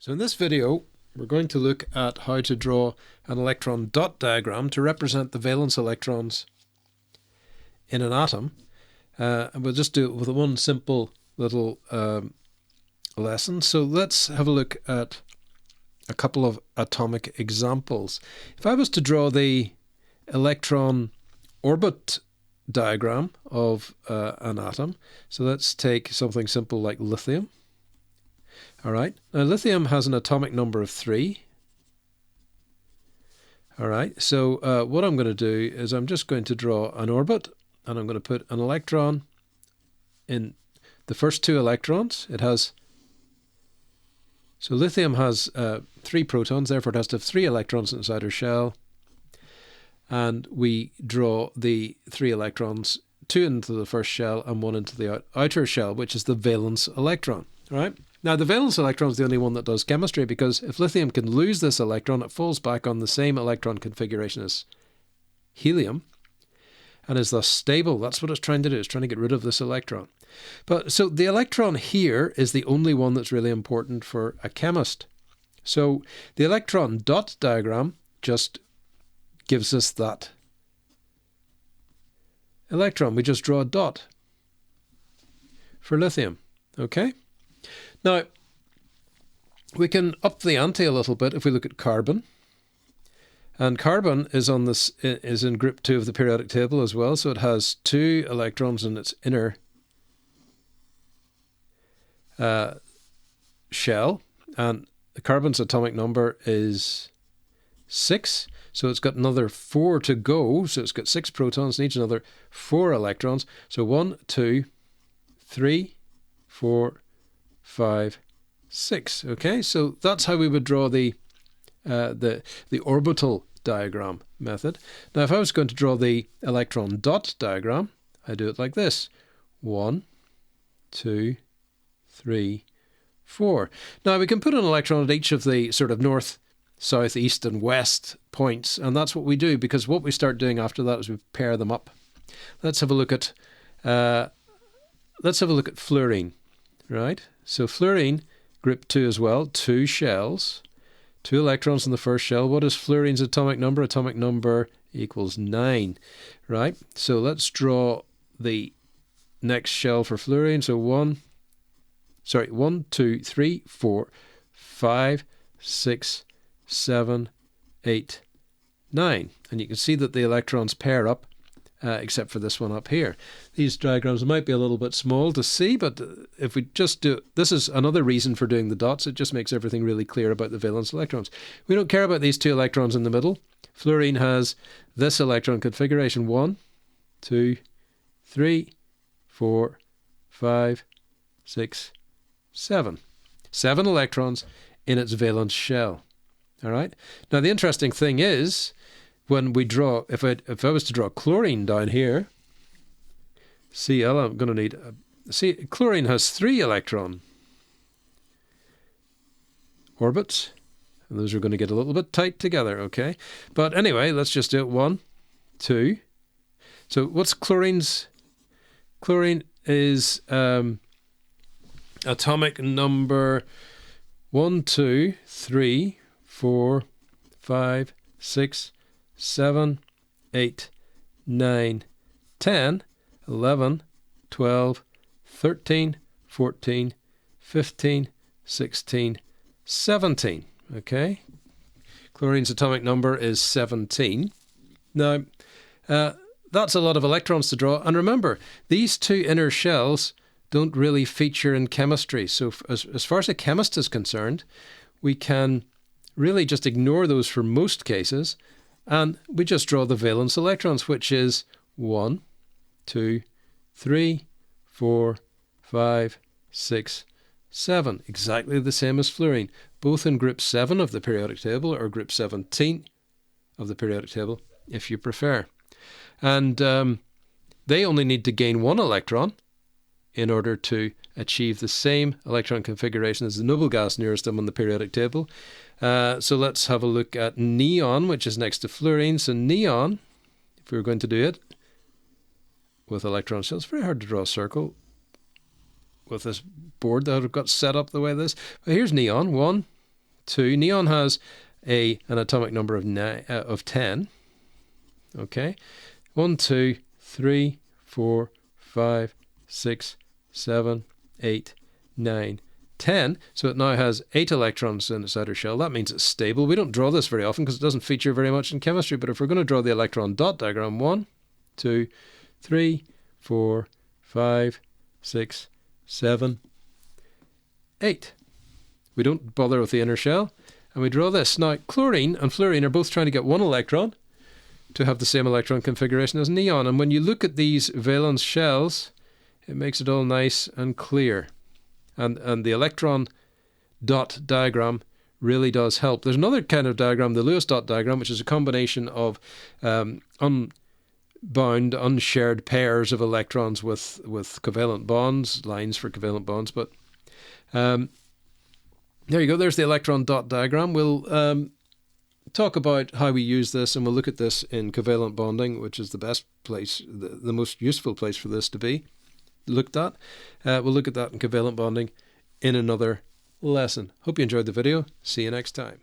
So in this video, we're going to look at how to draw an electron dot diagram to represent the valence electrons in an atom. And we'll just do it with one simple little lesson. So let's have a look at a couple of atomic examples. If I was to draw the electron orbit diagram of an atom, so let's take something simple like lithium. All right, now lithium has an atomic number of 3. All right, so what I'm going to do is I'm just going to draw an orbit, and I'm going to put an electron in the first 2 electrons. So lithium has 3 protons, therefore it has to have 3 electrons inside her shell. And we draw the 3 electrons, 2 into the first shell and 1 into the outer shell, which is the valence electron. All right. Now, the valence electron is the only one that does chemistry, because if lithium can lose this electron, it falls back on the same electron configuration as helium and is thus stable. That's what it's trying to do. It's trying to get rid of this electron. But so the electron here is the only one that's really important for a chemist. So the electron dot diagram just gives us that electron. We just draw a dot for lithium. Okay? Now, we can up the ante a little bit if we look at carbon. And carbon is in group 2 of the periodic table as well, so it has 2 electrons in its inner shell, and the carbon's atomic number is 6, so it's got another 4 to go, so it's got 6 protons, needs another 4 electrons, so 1, 2, 3, 4, 5, 6. Okay, so that's how we would draw the orbital diagram method. Now, if I was going to draw the electron dot diagram, I do it like this: 1, 2, 3, 4. Now, we can put an electron at each of the sort of north, south, east, and west points, and that's what we do, because what we start doing after that is we pair them up. Let's have a look at fluorine. Right, so fluorine, group 2 as well, 2 shells, 2 electrons in the first shell. What is fluorine's atomic number? Atomic number equals 9, right? So let's draw the next shell for fluorine. So 1, 2, 3, 4, 5, 6, 7, 8, 9. And you can see that the electrons pair up, except for this one up here. These diagrams might be a little bit small to see, but if we just do, this is another reason for doing the dots. It just makes everything really clear about the valence electrons. We don't care about these 2 electrons in the middle. Fluorine has this electron configuration: 1, 2, 3, 4, 5, 6, 7. 7 electrons in its valence shell. All right. Now, the interesting thing is, when we draw, if I was to draw chlorine down here, Cl, I'm going to need, chlorine has 3 electron orbits, and those are going to get a little bit tight together, okay? But anyway, let's just do it: 1, 2. So what's chlorine's? Chlorine is atomic number 1, 2, 3, 4, 5, 6, 7, 8, 9, 10, 11, 12, 13, 14, 15, 16, 17. Okay? Chlorine's atomic number is 17. Now, that's a lot of electrons to draw. And remember, these 2 inner shells don't really feature in chemistry. So as far as a chemist is concerned, we can really just ignore those for most cases, and we just draw the valence electrons, which is 1, 2, 3, 4, 5, 6, 7. Exactly the same as fluorine, both in group 7 of the periodic table, or group 17 of the periodic table, if you prefer. And they only need to gain 1 electron in order to achieve the same electron configuration as the noble gas nearest them on the periodic table. So let's have a look at neon, which is next to fluorine. So neon, if we were going to do it with electron shells, it's very hard to draw a circle with this board that I've got set up the way this. But here's neon: 1, 2. Neon has an atomic number of 10. Okay. 1, 2, 3, 4, 5, 6, 7, 8, 9, 10. So it now has 8 electrons in its outer shell. That means it's stable. We don't draw this very often because it doesn't feature very much in chemistry, but if we're going to draw the electron dot diagram, 1, 2, 3, 4, 5, 6, 7, 8. We don't bother with the inner shell, and we draw this. Now, chlorine and fluorine are both trying to get 1 electron to have the same electron configuration as neon, and when you look at these valence shells, it makes it all nice and clear. And the electron dot diagram really does help. There's another kind of diagram, the Lewis dot diagram, which is a combination of unbound, unshared pairs of electrons with covalent bonds, lines for covalent bonds. But there you go. There's the electron dot diagram. We'll talk about how we use this, and we'll look at this in covalent bonding, which is the best place, the most useful place for this to be looked at. We'll look at that in covalent bonding in another lesson. Hope you enjoyed the video. See you next time.